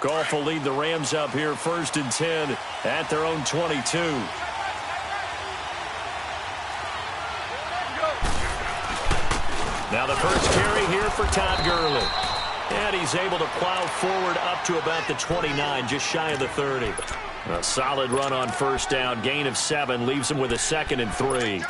Goff will lead the Rams up here 1st and 10 at their own 22. Now the first carry here for Todd Gurley. And he's able to plow forward up to about the 29, just shy of the 30. A solid run on 1st down. Gain of 7 leaves him with a 2nd and 3.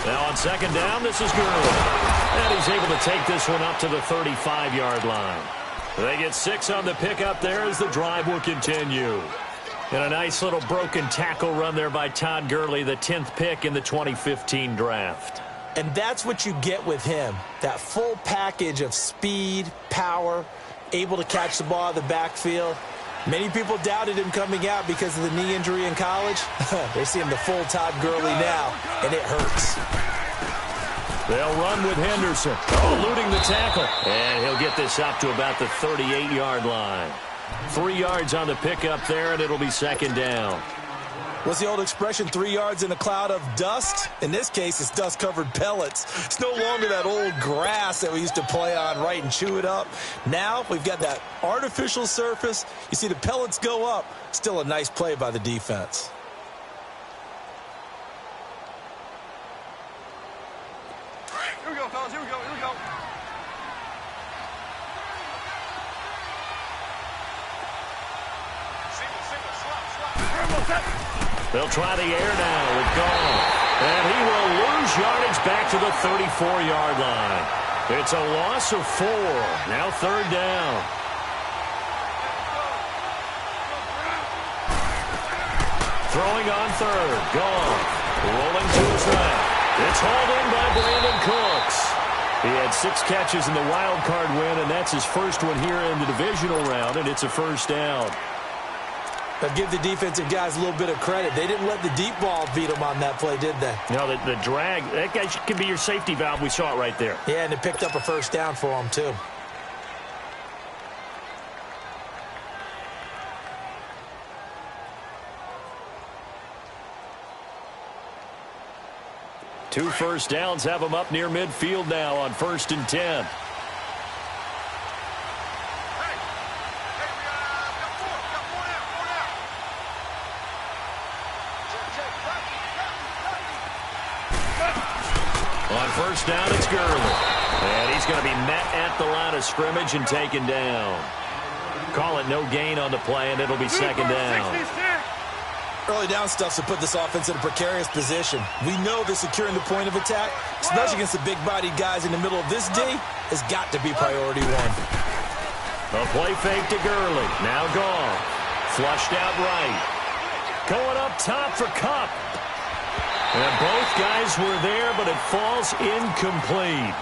Now on 2nd down, this is Gurley. And he's able to take this one up to the 35-yard line. They get 6 on the pickup there as the drive will continue. And a nice little broken tackle run there by Todd Gurley, the 10th pick in the 2015 draft. And that's what you get with him, that full package of speed, power, able to catch the ball out of the backfield. Many people doubted him coming out because of the knee injury in college. They see him the full Todd Gurley now, and it hurts. They'll run with Henderson, eluding the tackle. And he'll get this up to about the 38-yard line. 3 yards on the pickup there, and it'll be 2nd down. What's the old expression, 3 yards in a cloud of dust? In this case, it's dust-covered pellets. It's no longer that old grass that we used to play on, right, and chew it up. Now we've got that artificial surface. You see the pellets go up. Still a nice play by the defense. Here we go, fellas. Here we go. Here we go. They'll try the air now with Goff. And he will lose yardage back to the 34-yard line. It's a loss of 4. Now 3rd down. Throwing on 3rd. Goff rolling to his right. It's hauled in by Brandon Cooks. He had 6 catches in the wild card win, and that's his first one here in the divisional round, and it's a 1st down. But give the defensive guys a little bit of credit. They didn't let the deep ball beat them on that play, did they? No, the drag, that guy can be your safety valve. We saw it right there. Yeah, and it picked up a 1st down for them, too. Two 1st downs have them up near midfield now on 1st and 10. On 1st down, it's Gurley. And he's going to be met at the line of scrimmage and taken down. Call it no gain on the play, and it'll be 2nd down. Early down stuff to put this offense in a precarious position. We know that securing the point of attack, especially against the big-bodied guys in the middle of this D, has got to be priority 1. A play fake to Gurley. Now Goff. Flushed out right. Going up top for Kupp. And both guys were there, but it falls incomplete.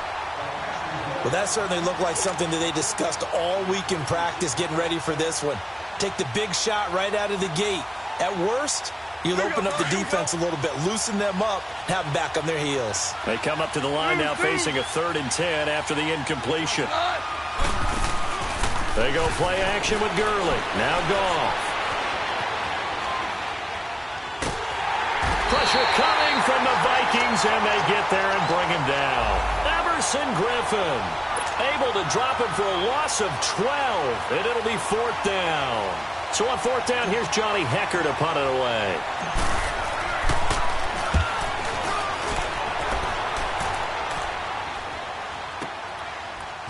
Well, that certainly looked like something that they discussed all week in practice getting ready for this one. Take the big shot right out of the gate. At worst, you'll open up the defense a little bit, loosen them up, and have them back on their heels. They come up to the line now facing a 3rd and 10 after the incompletion. They go play action with Gurley. Now Goff. Pressure coming from the Vikings, and they get there and bring him down. Everson Griffin able to drop him for a loss of 12, and it'll be 4th down. So on 4th down, here's Johnny Hecker to punt it away.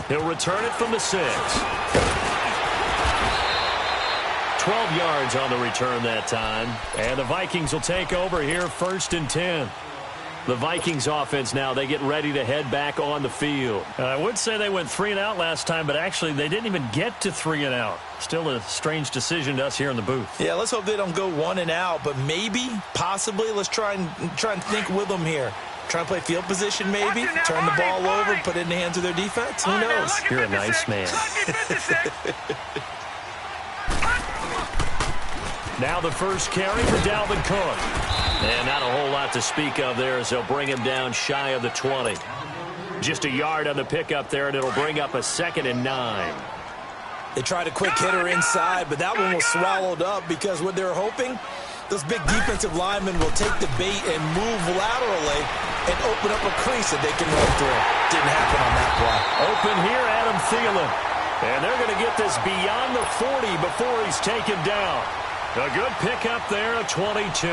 He'll return it from the 6. 12 yards on the return that time. And the Vikings will take over here 1st and 10. The Vikings offense now, they get ready to head back on the field. I would say they went 3 and out last time, but actually they didn't even get to 3 and out. Still a strange decision to us here in the booth. Yeah, let's hope they don't go 1 and out, but maybe, possibly, let's try and think with them here. Try and play field position maybe, turn the ball over, put it in the hands of their defense. Who knows? You're a nice man. Now the first carry for Dalvin Cook. And not a whole lot to speak of there as they'll bring him down shy of the 20. Just a yard on the pickup there, and it'll bring up a 2nd and 9. They tried a quick hitter inside, but that one was swallowed up because what they're hoping, those big defensive linemen will take the bait and move laterally and open up a crease that they can run through. Didn't happen on that play. Open here, Adam Thielen. And they're going to get this beyond the 40 before he's taken down. A good pickup there, a 22.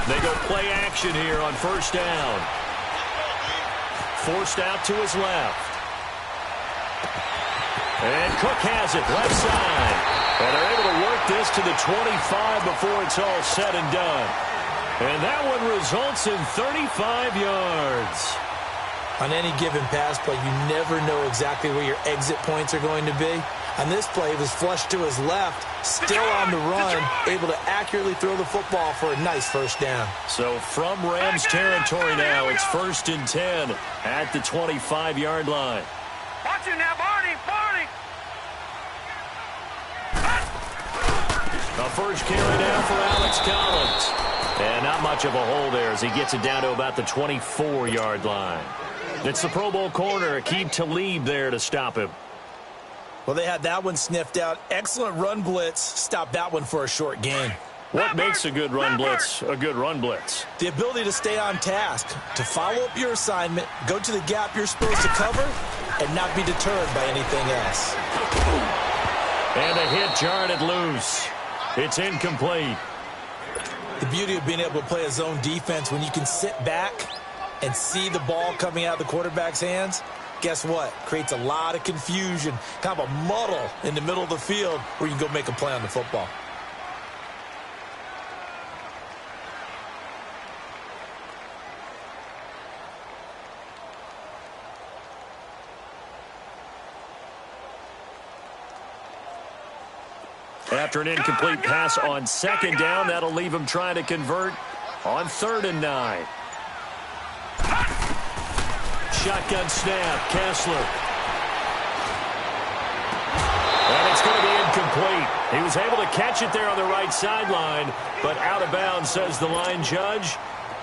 They go play action here on 1st down. Forced out to his left. And Cook has it, left side. And they're able to work this to the 25 before it's all said and done. And that one results in 35 yards. On any given pass play, you never know exactly where your exit points are going to be. On this play, it was flushed to his left, still on the run, able to accurately throw the football for a nice 1st down. So from Rams territory now, it's 1st and 10 at the 25-yard line. Watch it now, Barney. A first carry down for Alex Collins. And not much of a hole there as he gets it down to about the 24-yard line. It's the Pro Bowl corner, Aqib Talib there to stop him. Well, they had that one sniffed out. Excellent run blitz. Stopped that one for a short gain. What makes a good run blitz a good run blitz? The ability to stay on task, to follow up your assignment, go to the gap you're supposed to cover, and not be deterred by anything else. And a hit jarred it loose. It's incomplete. The beauty of being able to play a zone defense when you can sit back and see the ball coming out of the quarterback's hands, guess what? Creates a lot of confusion, kind of a muddle in the middle of the field where you can go make a play on the football. After an incomplete pass on 2nd down, that'll leave him trying to convert on 3rd and 9. Shotgun snap, Kessler. And it's going to be incomplete. He was able to catch it there on the right sideline, but out of bounds, says the line judge.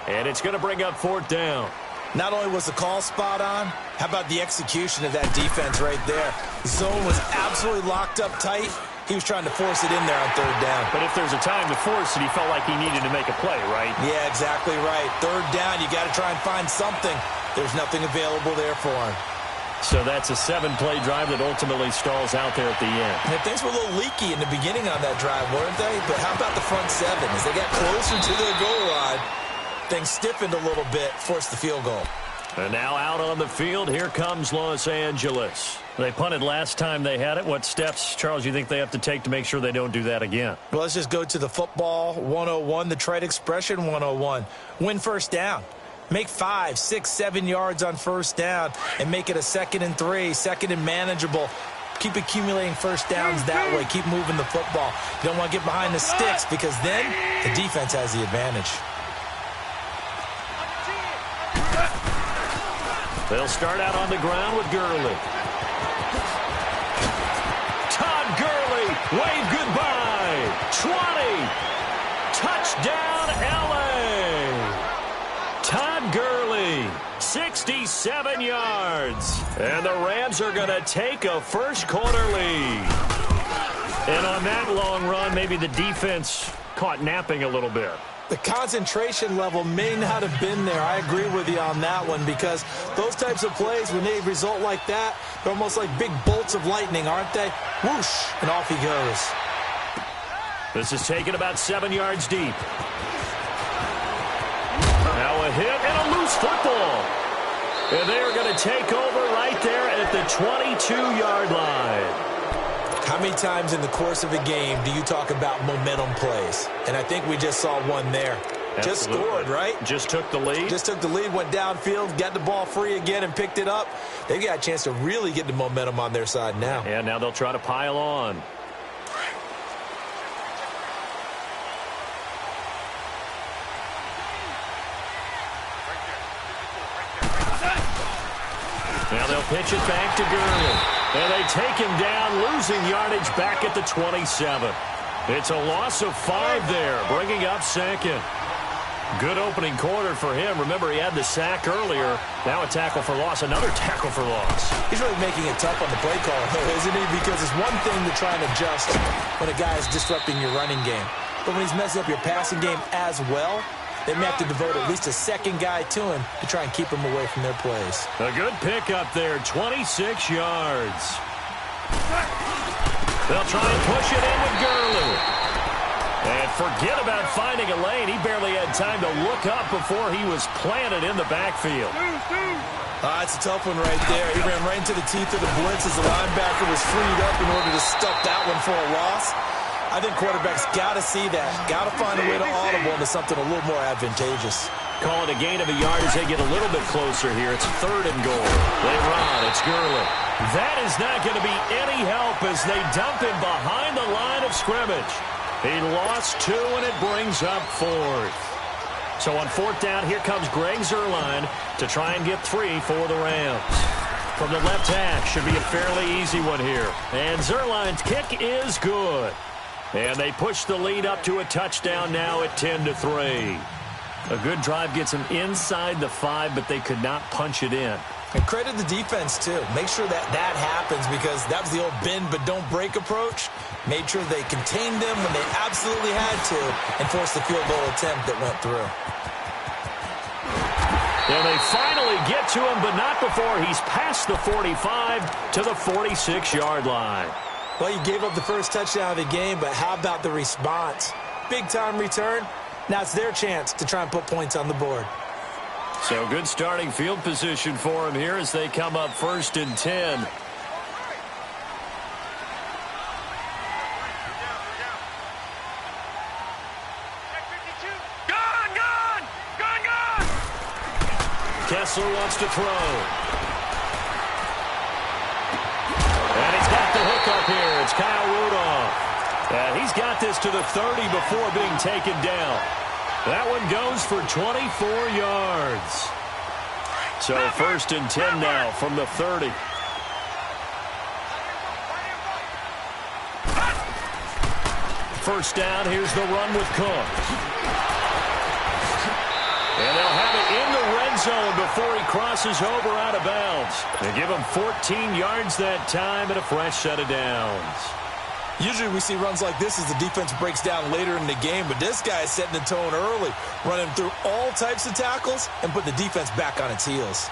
And it's going to bring up 4th down. Not only was the call spot on, how about the execution of that defense right there? The zone was absolutely locked up tight. He was trying to force it in there on 3rd down. But if there's a time to force it, he felt like he needed to make a play, right? Yeah, exactly right. 3rd down, you got to try and find something. There's nothing available there for him. So that's a 7-play drive that ultimately stalls out there at the end. And things were a little leaky in the beginning on that drive, weren't they? But how about the front 7? As they got closer to their goal line, things stiffened a little bit, forced the field goal. And now out on the field, here comes Los Angeles. They punted last time they had it. What steps, Charles, you think they have to take to make sure they don't do that again? Well, let's just go to the football 101, the trite expression 101. Win 1st down. Make 5, 6, 7 yards on 1st down and make it a 2nd and 3, 2nd and manageable. Keep accumulating 1st downs that way. Keep moving the football. You don't want to get behind the sticks because then the defense has the advantage. They'll start out on the ground with Gurley. Todd Gurley, wave goodbye. 20. Touchdown, L.A. Todd Gurley, 67 yards. And the Rams are going to take a first quarter lead. And on that long run, maybe the defense caught napping a little bit. The concentration level may not have been there. I agree with you on that one, because those types of plays, when they result like that, they're almost like big bolts of lightning, aren't they? Whoosh, and off he goes. This is taken about 7 yards deep. Now a hit and a loose football. And they are going to take over right there at the 22-yard line. How many times in the course of a game do you talk about momentum plays? And I think we just saw one there. Absolutely. Just scored, right? Just took the lead. Just took the lead, went downfield, got the ball free again and picked it up. They've got a chance to really get the momentum on their side now. And now they'll try to pile on. Now they'll pitch it back to Gurley. And they take him down, losing yardage back at the 27. It's a loss of 5 there, bringing up second. Good opening quarter for him. Remember, he had the sack earlier. Now a tackle for loss, another tackle for loss. He's really making it tough on the play call, isn't he? Because it's one thing to try and adjust when a guy is disrupting your running game. But when he's messing up your passing game as well, they may have to devote at least a second guy to him to try and keep him away from their plays. A good pickup there, 26 yards. They'll try and push it in with Gurley. And forget about finding a lane. He barely had time to look up before he was planted in the backfield. It's a tough one right there. He ran right into the teeth of the blitz as the linebacker was freed up in order to stuff that one for a loss. I think quarterbacks got to see that. Got to find a way to audible into something a little more advantageous. Call it a gain of a yard as they get a little bit closer here. It's 3rd and goal. They run. It's Gurley. That is not going to be any help as they dump him behind the line of scrimmage. He lost 2, and it brings up 4th. So on 4th down, here comes Greg Zuerlein to try and get 3 for the Rams. From the left hash, should be a fairly easy one here. And Zuerlein's kick is good. And they push the lead up to a touchdown now at 10-3. A good drive gets them inside the 5, but they could not punch it in. And credit the defense, too. Make sure that that happens, because that was the old bend but don't break approach. Made sure they contained them when they absolutely had to and forced the field goal attempt that went through. And they finally get to him, but not before he's past the 45 to the 46-yard line. Well, you gave up the first touchdown of the game, but how about the response? Big-time return. Now it's their chance to try and put points on the board. So good starting field position for him here as they come up 1st and 10. Kessler wants to throw. And he's got the hook up here. It's Kyle Rudolph. And he's got this to the 30 before being taken down. That one goes for 24 yards. So 1st and 10 now from the 30. First down, here's the run with Cook. And they'll have it in the red zone before he crosses over out of bounds. They give him 14 yards that time and a fresh set of downs. Usually we see runs like this as the defense breaks down later in the game, but this guy is setting the tone early, running through all types of tackles and put the defense back on its heels.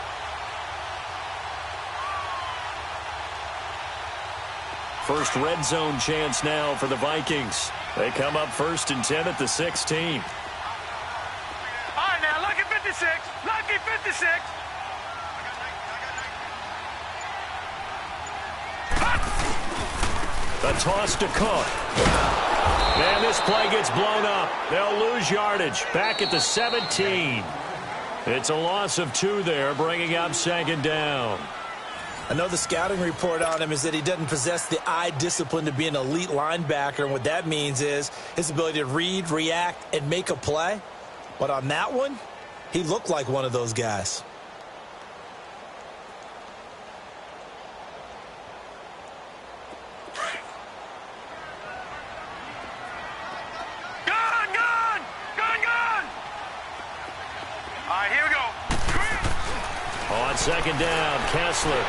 First red zone chance now for the Vikings. They come up 1st and 10 at the 16. All right, now, lucky 56. Lucky 56. A toss to Cook. And this play gets blown up. They'll lose yardage back at the 17. It's a loss of 2 there, bringing up 2nd down. I know the scouting report on him is that he doesn't possess the eye discipline to be an elite linebacker, and what that means is his ability to read, react, and make a play. But on that one, he looked like one of those guys. right, here we go. On second down, Kessler.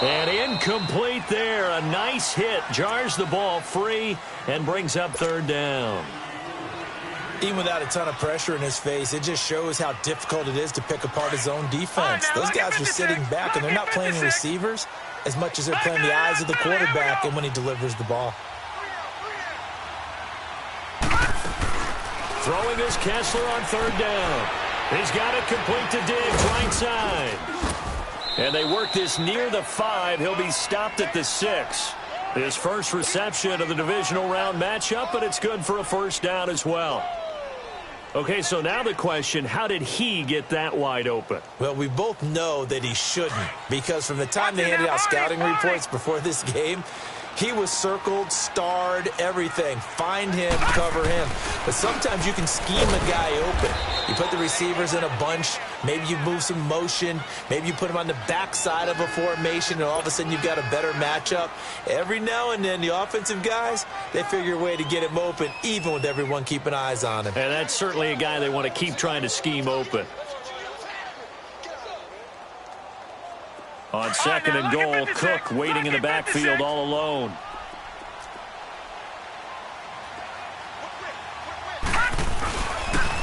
And incomplete there. A nice hit. Jars the ball free and brings up third down. Even without a ton of pressure in his face, it just shows how difficult it is to pick apart his own defense. Those guys are sitting back, and they're not playing receivers as much as they're playing the eyes of the quarterback and when he delivers the ball. Throwing is Kessler on third down. He's got it complete to Diggs, right side. And they work this near the 5. He'll be stopped at the 6. His first reception of the divisional round matchup, but it's good for a first down as well. Okay, so now the question, how did he get that wide open? Well, we both know that he shouldn't, because from the time they handed out scouting reports before this game, he was circled, starred, everything. Find him, cover him. But sometimes you can scheme a guy open. You put the receivers in a bunch. Maybe you move some motion. Maybe you put him on the backside of a formation, and all of a sudden you've got a better matchup. Every now and then, the offensive guys, they figure a way to get him open, even with everyone keeping eyes on him. And that's certainly a guy they want to keep trying to scheme open. On second and goal, Cook waiting in the backfield all alone.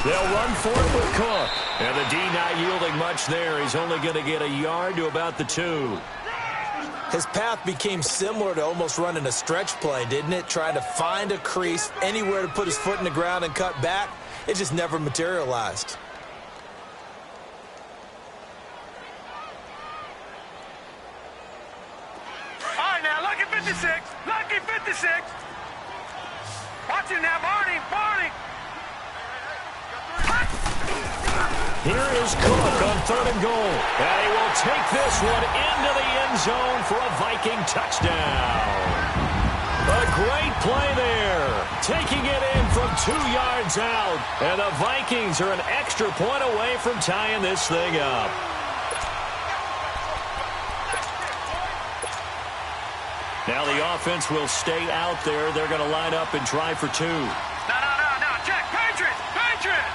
They'll run for it with Cook. And the D not yielding much there. He's only going to get a yard to about the 2. His path became similar to almost running a stretch play, didn't it? Trying to find a crease, anywhere to put his foot in the ground and cut back. It just never materialized. All right, now, lucky 56. Lucky 56. Watch him now, Barney. Barney. Here is Cook on third and goal. And he will take this one into the end zone for a Viking touchdown. A great play there. Taking it in from 2 yards out. And the Vikings are an extra point away from tying this thing up. Now the offense will stay out there. They're going to line up and try for 2. No. Check. Patriots. Patriots.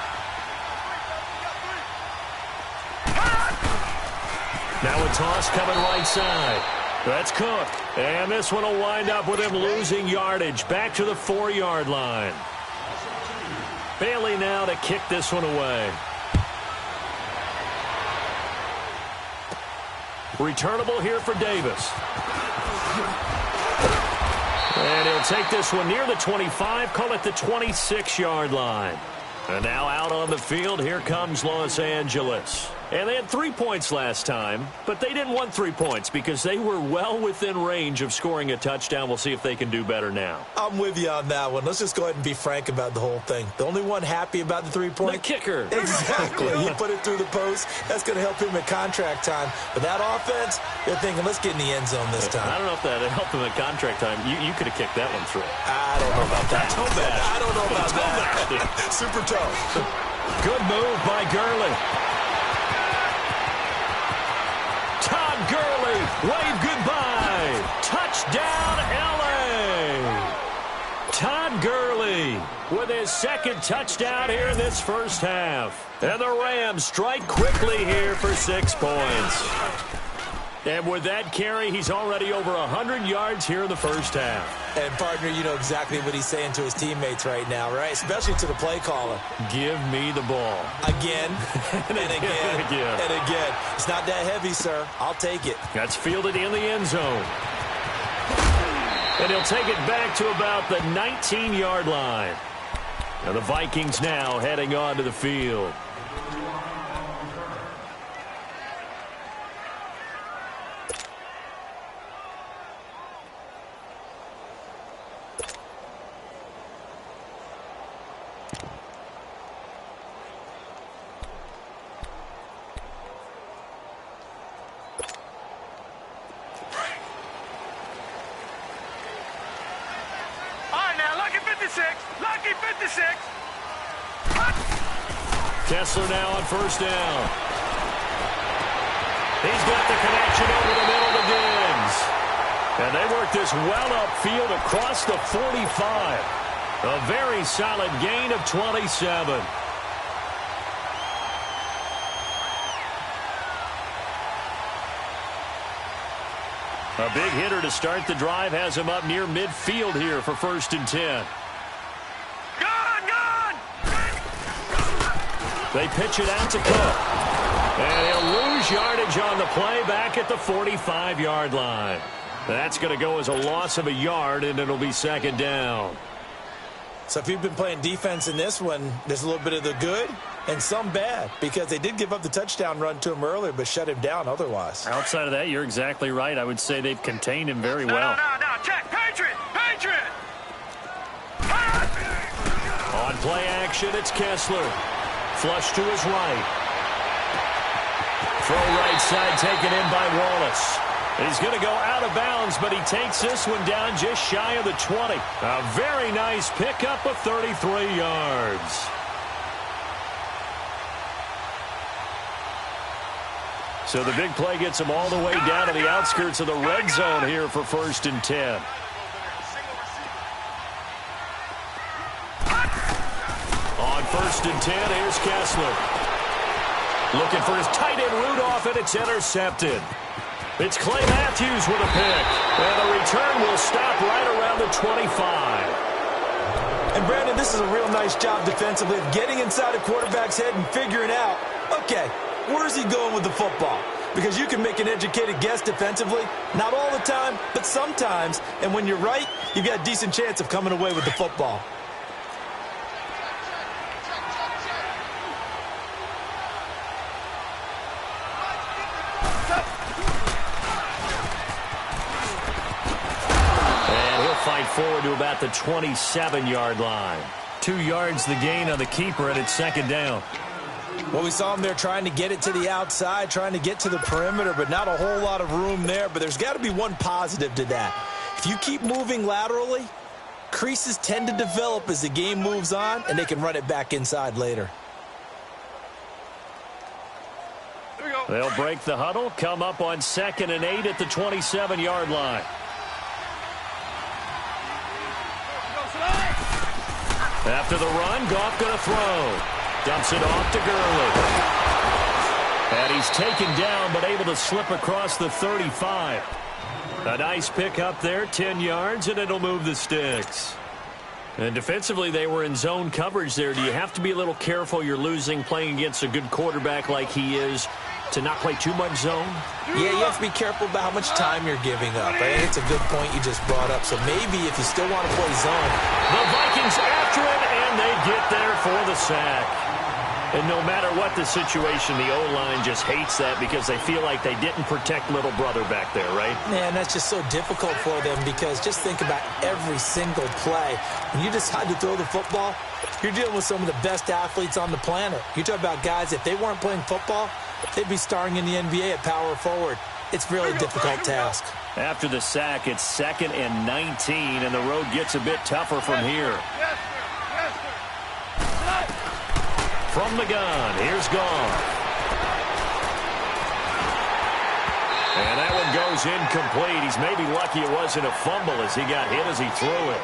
Now a toss coming right side. That's Cook. And this one will wind up with him losing yardage. Back to the 4-yard line. Bailey now to kick this one away. Returnable here for Davis. And he'll take this one near the 25, call it the 26-yard line. And now out on the field, here comes Los Angeles. And they had 3 points last time, but they didn't want 3 points because they were well within range of scoring a touchdown. We'll see if they can do better now. I'm with you on that one. Let's just go ahead and be frank about the whole thing. The only one happy about the 3-point? The kicker. Exactly. He put it through the post. That's going to help him at contract time. But that offense, they're thinking, let's get in the end zone this time. I don't know if that helped him at contract time. You could have kicked that one through. I don't know about that. Toe bash. I don't know about that. Super toe. Good move by Gurley. Todd Gurley, wave goodbye. Touchdown, L.A. Todd Gurley with his second touchdown here in this first half. And the Rams strike quickly here for 6 points. And with that carry, he's already over 100 yards here in the first half. And, partner, you know exactly what he's saying to his teammates right now, right? Especially to the play caller. Give me the ball. Again, and again, and again. It's not that heavy, sir. I'll take it. That's fielded in the end zone. And he'll take it back to about the 19-yard line. And the Vikings now heading onto the field. Kessler now on first down. He's got the connection over the middle to Diggs. And they work this well upfield across the 45. A very solid gain of 27. A big hitter to start the drive has him up near midfield here for 1st and 10. Gone! They pitch it out to Cook. And he'll lose yardage on the play back at the 45-yard line. That's going to go as a loss of a yard, and it'll be 2nd down. So if you've been playing defense in this one, there's a little bit of the good and some bad, because they did give up the touchdown run to him earlier but shut him down otherwise. Outside of that, you're exactly right. I would say they've contained him very well. No. Check. Patriot! On play action, it's Kessler. Flush to his right. Throw right side taken in by Wallace. He's going to go out of bounds, but he takes this one down just shy of the 20. A very nice pickup of 33 yards. So the big play gets him all the way down to the outskirts of the red zone here for 1st and 10. On 1st and 10, here's Kessler. Looking for his tight end Rudolph, and it's intercepted. It's Clay Matthews with a pick. And the return will stop right around the 25. And, Brandon, this is a real nice job defensively of getting inside a quarterback's head and figuring out, okay, where's he going with the football? Because you can make an educated guess defensively. Not all the time, but sometimes. And when you're right, you've got a decent chance of coming away with the football. Fight forward to about the 27-yard line. 2 yards the gain on the keeper, and it's 2nd down. Well, we saw him there trying to get it to the outside, trying to get to the perimeter, but not a whole lot of room there. But there's got to be one positive to that. If you keep moving laterally, creases tend to develop as the game moves on, and they can run it back inside later. They'll break the huddle, come up on 2nd and 8 at the 27-yard line. After the run, Goff going to throw. Dumps it off to Gurley. And he's taken down, but able to slip across the 35. A nice pick up there, 10 yards, and it'll move the sticks. And defensively, they were in zone coverage there. Do you have to be a little careful you're losing playing against a good quarterback like he is to not play too much zone? Yeah, you have to be careful about how much time you're giving up. I think it's a good point you just brought up. So maybe if you still want to play zone. The Vikings after it, and they get there for the sack. And no matter what the situation, the O-line just hates that because they feel like they didn't protect little brother back there, right? Man, that's just so difficult for them because just think about every single play. When you decide to throw the football, you're dealing with some of the best athletes on the planet. You talk about guys, if they weren't playing football, they'd be starring in the NBA at power forward. It's really a difficult task. After the sack, it's 2nd and 19, and the road gets a bit tougher from here. From the gun, here's Goff. And that one goes incomplete. He's maybe lucky it wasn't a fumble as he got hit as he threw it.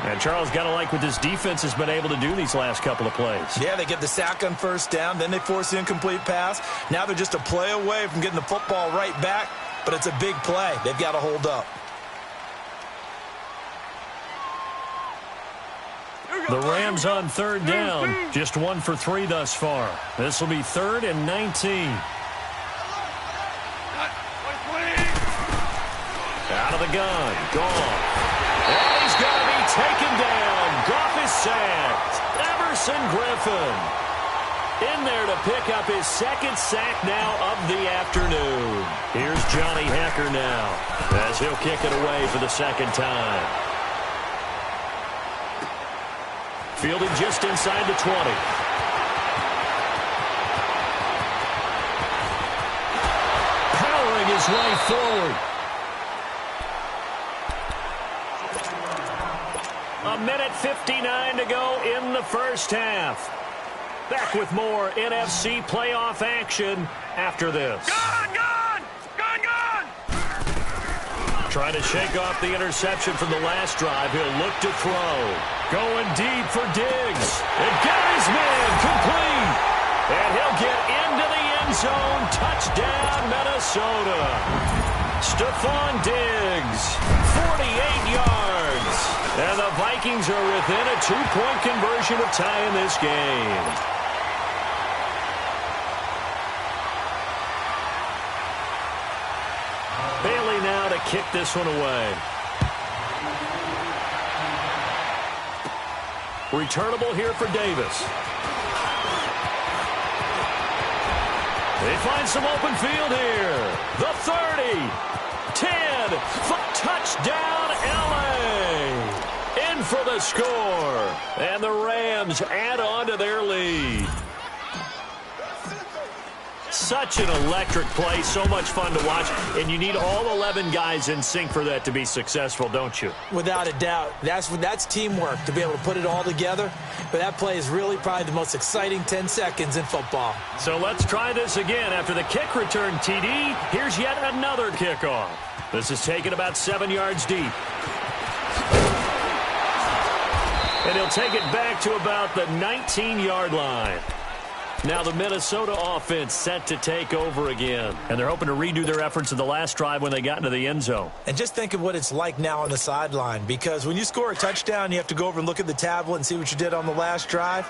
And Charles, got to like what this defense has been able to do these last couple of plays. Yeah, they get the sack on 1st down, then they force the incomplete pass. Now they're just a play away from getting the football right back, but it's a big play. They've got to hold up. The Rams on 3rd down, just 1 for 3 thus far. This will be 3rd and 19. Out of the gun, Goff. And he's going to be taken down. Goff is sacked. Everson Griffin in there to pick up his 2nd sack now of the afternoon. Here's Johnny Hecker now as he'll kick it away for the 2nd time. Fielding just inside the 20. Powering his way forward. A minute 59 to go in the 1st half. Back with more NFC playoff action after this. Gone! Trying to shake off the interception from the last drive. He'll look to throw. Going deep for Diggs. And got his man complete. And he'll get into the end zone. Touchdown, Minnesota. Stephon Diggs, 48 yards. And the Vikings are within a 2-point conversion of tying this game. Bailey now to kick this one away. Returnable here for Davis. They find some open field here. The 30, 10, touchdown LA. In for the score. And the Rams add on to their lead. Such an electric play, so much fun to watch, and you need all 11 guys in sync for that to be successful, don't you? Without a doubt. That's teamwork, to be able to put it all together. But that play is really probably the most exciting 10 seconds in football. So let's try this again. After the kick return TD, here's yet another kickoff. This is taken about 7 yards deep. And he'll take it back to about the 19-yard line. Now the Minnesota offense set to take over again. And they're hoping to redo their efforts in the last drive when they got into the end zone. And just think of what it's like now on the sideline. Because when you score a touchdown, you have to go over and look at the tablet and see what you did on the last drive.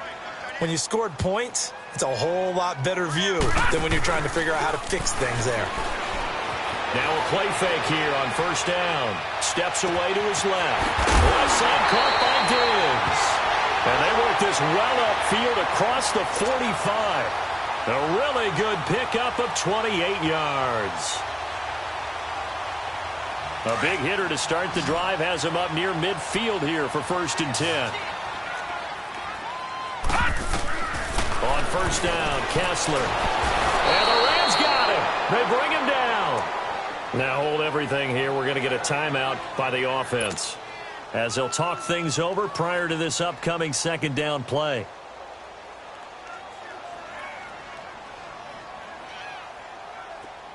When you scored points, it's a whole lot better view than when you're trying to figure out how to fix things there. Now a play fake here on first down. Steps away to his left. Left side caught by Diggs. And they work this well upfield across the 45. A really good pickup of 28 yards. A big hitter to start the drive has him up near midfield here for 1st and 10. On first down, Kessler. And the Rams got him. They bring him down. Now hold everything here. We're going to get a timeout by the offense, as they'll talk things over prior to this upcoming 2nd down play.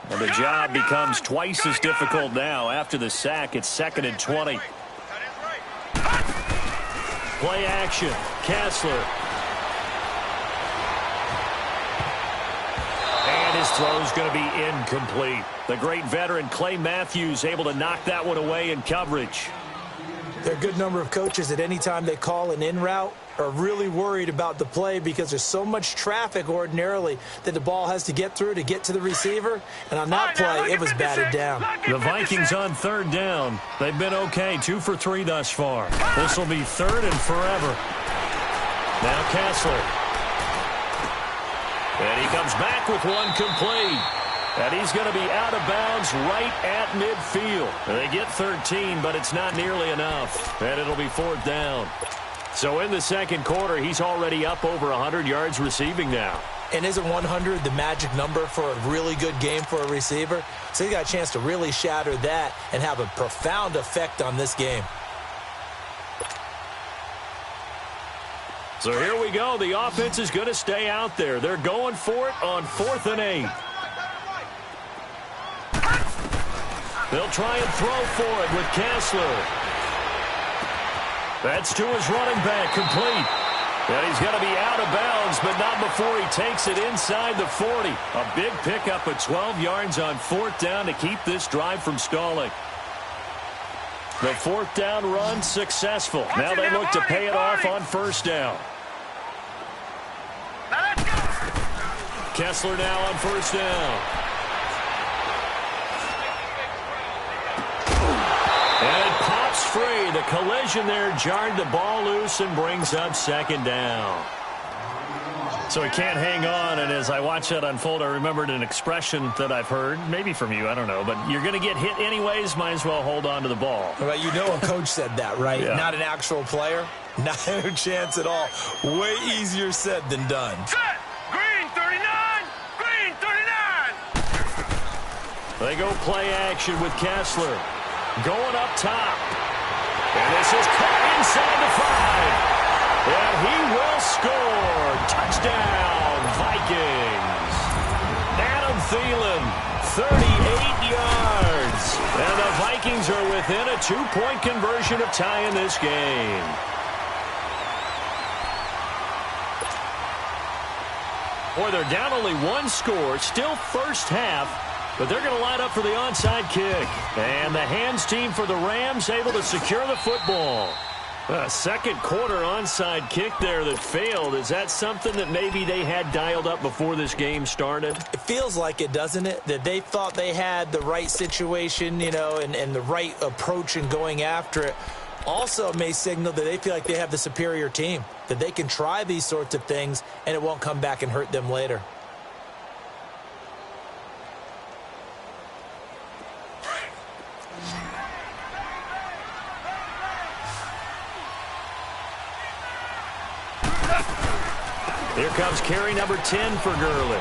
And the job becomes twice as difficult now. After the sack, it's 2nd and 20. Play action. Kessler. And his throw's going to be incomplete. The great veteran Clay Matthews able to knock that one away in coverage. There are a good number of coaches that any time they call an in route are really worried about the play because there's so much traffic ordinarily that the ball has to get through to get to the receiver. And on that play, it was batted down. The Vikings on 3rd down. They've been okay, 2 for 3 thus far. This will be 3rd and forever. Now Kessler. And he comes back with one complete. And he's going to be out of bounds right at midfield. They get 13, but it's not nearly enough. And it'll be 4th down. So in the 2nd quarter, he's already up over 100 yards receiving now. And isn't 100 the magic number for a really good game for a receiver? So he got a chance to really shatter that and have a profound effect on this game. So here we go. The offense is going to stay out there. They're going for it on 4th and 8. They'll try and throw for it with Kessler. That's to his running back, complete. And he's going to be out of bounds, but not before he takes it inside the 40. A big pickup of 12 yards on 4th down to keep this drive from stalling. The 4th down run successful. Now they look to pay it off on 1st down. Kessler now on 1st down. And it pops free. The collision there jarred the ball loose and brings up 2nd down. So he can't hang on, and as I watched that unfold, I remembered an expression that I've heard, maybe from you, I don't know, but you're going to get hit anyways, might as well hold on to the ball. Well, you know a coach said that, right? Yeah. Not an actual player. Not a chance at all. Way easier said than done. Set! Green 39! Green 39! They go play action with Kessler. Going up top. And this is caught inside the 5. And he will score. Touchdown, Vikings. Adam Thielen, 38 yards. And the Vikings are within a 2-point conversion of tying this game. Boy, they're down only 1 score. Still first half. But they're going to line up for the onside kick. And the hands team for the Rams able to secure the football. A second quarter onside kick there that failed. Is that something that maybe they had dialed up before this game started? It feels like it, doesn't it? That they thought they had the right situation, you know, and the right approach in going after it. Also may signal that they feel like they have the superior team, that they can try these sorts of things and it won't come back and hurt them later. Here comes carry number 10 for Gurley.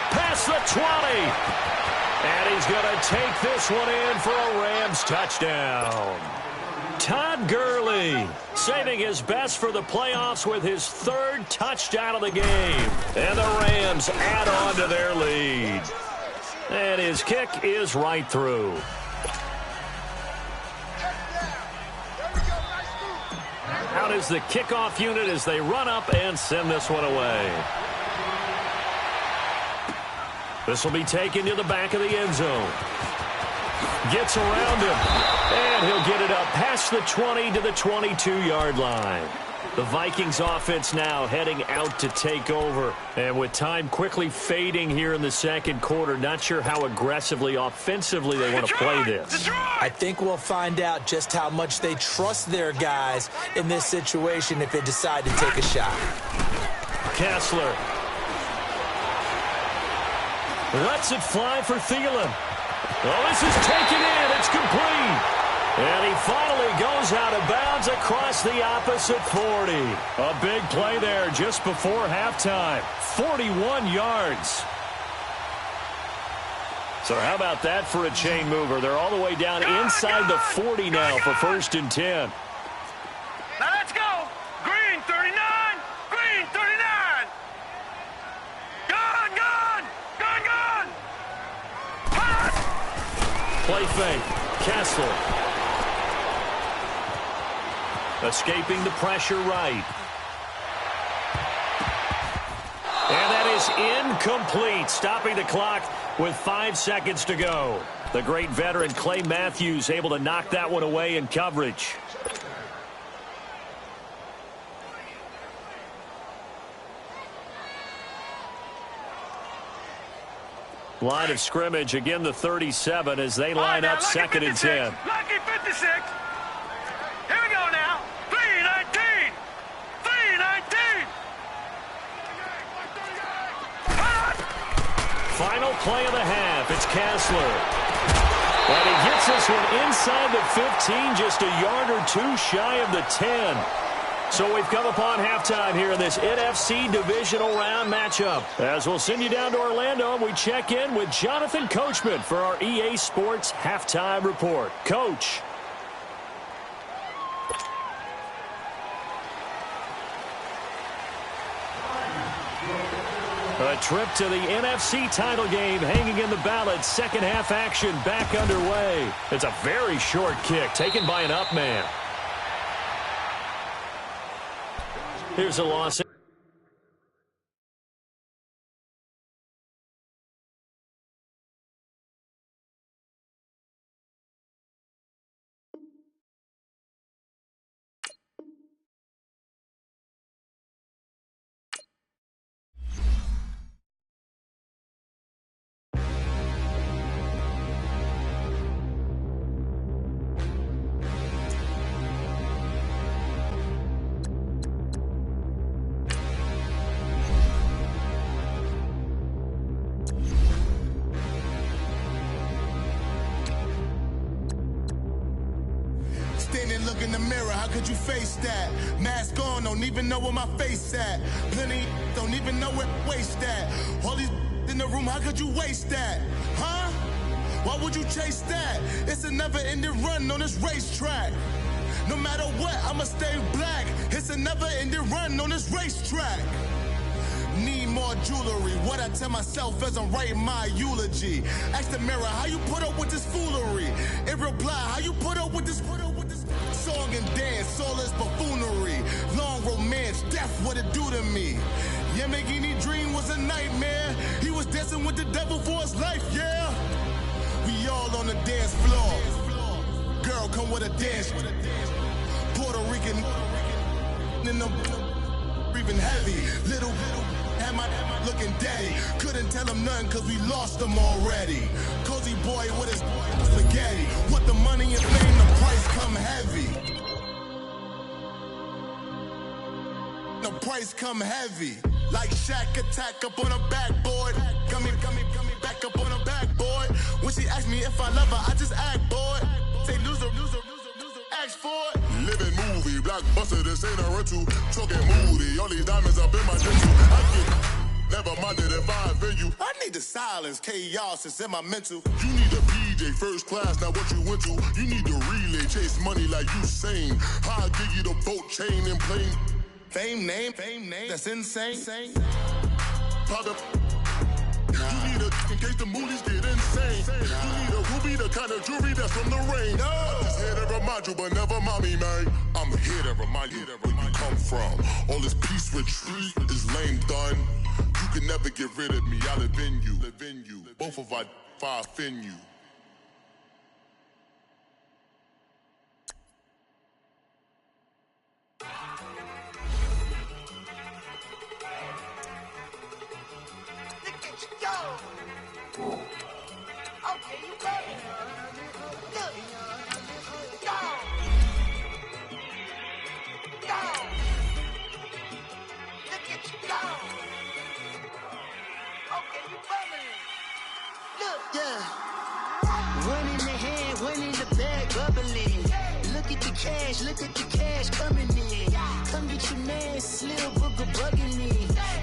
Past the 20. And he's going to take this one in for a Rams touchdown. Todd Gurley saving his best for the playoffs with his third touchdown of the game. And the Rams add on to their lead. And his kick is right through. Out is the kickoff unit as they run up and send this one away. This will be taken to the back of the end zone. Gets around him, and he'll get it up past the 20 to the 22-yard line. The Vikings offense now heading out to take over. And with time quickly fading here in the second quarter, not sure how aggressively, offensively they want to play this. I think we'll find out just how much they trust their guys in this situation if they decide to take a shot. Kessler lets it fly for Thielen. Oh, this is taken in. It's complete. And he finally goes out of bounds across the opposite 40. A big play there just before halftime. 41 yards. So how about that for a chain mover? They're all the way down inside the 40 now for 1st and 10. Now let's go. Green 39. Green 39. Gun, gun. Gun, gun. Play fake. Kessler. Escaping the pressure right. And that is incomplete, stopping the clock with 5 seconds to go. The great veteran Clay Matthews able to knock that one away in coverage. Line of scrimmage, again the 37 as they line up 2nd and 10. Lucky 56. Here we go now. 3-19. 3-19. Final play of the half. It's Kessler. And he gets this one inside the 15, just a yard or two shy of the 10. So we've come upon halftime here in this NFC divisional round matchup. As we'll send you down to Orlando, and we check in with Jonathan Coachman for our EA Sports Halftime Report. Coach. A trip to the NFC title game hanging in the balance. Second half action back underway. It's a very short kick taken by an up man. Here's a loss. Look in the mirror, how could you face that? Mask on, don't even know where my face at. Plenty don't even know where waste at. All these in the room, how could you waste that? Huh? Why would you chase that? It's a never-ending run on this racetrack. No matter what, I'ma stay black. It's a never-ending run on this racetrack. Need more jewelry. What I tell myself as I'm writing my eulogy. Ask the mirror, how you put up with this foolery? In reply, how you put up with this song and dance, all this buffoonery. Long romance, death, what it do to me. Yeah, making any dream was a nightmare. He was dancing with the devil for his life, yeah. We all on the dance floor. Girl, come with a dance. Puerto Rican in the breathing heavy. Little had my looking daddy. Couldn't tell him nothing cause we lost him already. Cozy boy with his spaghetti. Want the money and fame, the price come heavy. The price come heavy. Like Shaq attack up on a backboard. Gummy, back up on a backboard. When she asked me if I love her, I just act bored. Say loser, ask for it. Living movie, blockbuster, this ain't a rental. Talking moody, all these diamonds up in my dental. I get never minded if I offend you. I need the silence, chaos is in my mental. You need a PJ, first class, not what you went to. You need the relay, chase money like you sane. I'll give you the boat, chain, and plane. Fame name, that's insane. Pop up. You need a in case the movies get insane. You need a ruby, the kind of jewelry that's from the rain. I'm just here to remind you, but never mommy, man. I'm here to remind you where you come from. All this peace retreat is lame done. You can never get rid of me. I live in you. Both of our five in you. Okay, you got it. Look. Go. Look at you go. Okay, you bumming. Look. Yeah. One in the hand, one in the bag, bubbling. Look at the cash coming in. Come get your man, Slim Booger bugging me.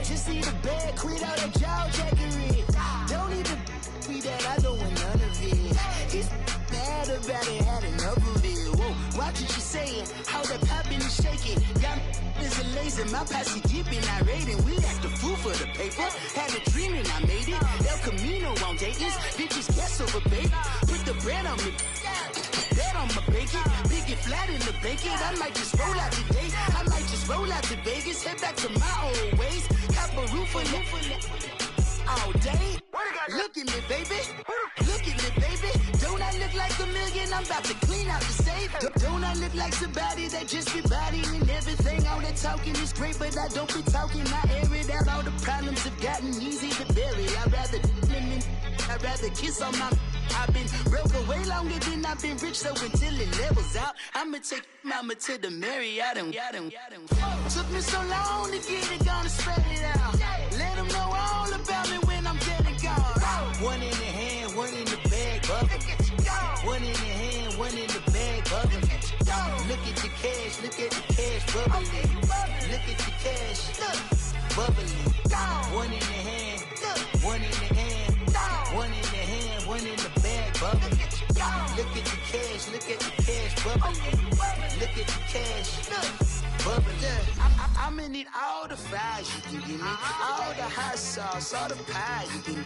Just see the bag, quit out that jaw jackery. Don't even be that, I don't want none of it. It's bad about it, had enough of it. Whoa, watch what you saying, how that poppin' and shaking. Y'all is a lazy, my posse dipping, I raiding. We act the fool for the paper. Had a dream and I made it. El Camino on Dayton's, bitches guess over baby. Put the bread on me. Bet on my bacon, big and flat in the bacon. I might just roll out today. I might just roll out to Vegas, head back to my old ways. Cop a roof all day. Look at me, baby. Look at me, baby. Don't I look like a million? I'm about to clean out the safe. Don't I look like somebody that just be bodying everything? All that talking is great, but I don't be talking. I air it out. All the problems have gotten easy to bury. I'd rather kiss on my. I've been broke way longer than I've been rich, so until it levels out, I'ma take mama to the Marriott and took me so long to get it, gonna spread it out. Let them know all about me when I'm dead and gone. One in the hand, one in the bag, bubbling. One in the hand, one in the bag, bubbling. Look at the cash, bubbling. Look at the cash, bubbling. One in the hand, one in the hand, one in the hand, one in the bag, bubbling. Look at the cash, bubbling. Look at the cash, bubbling. I'ma need all the fries you can give me, all the hot sauce, all the pie you can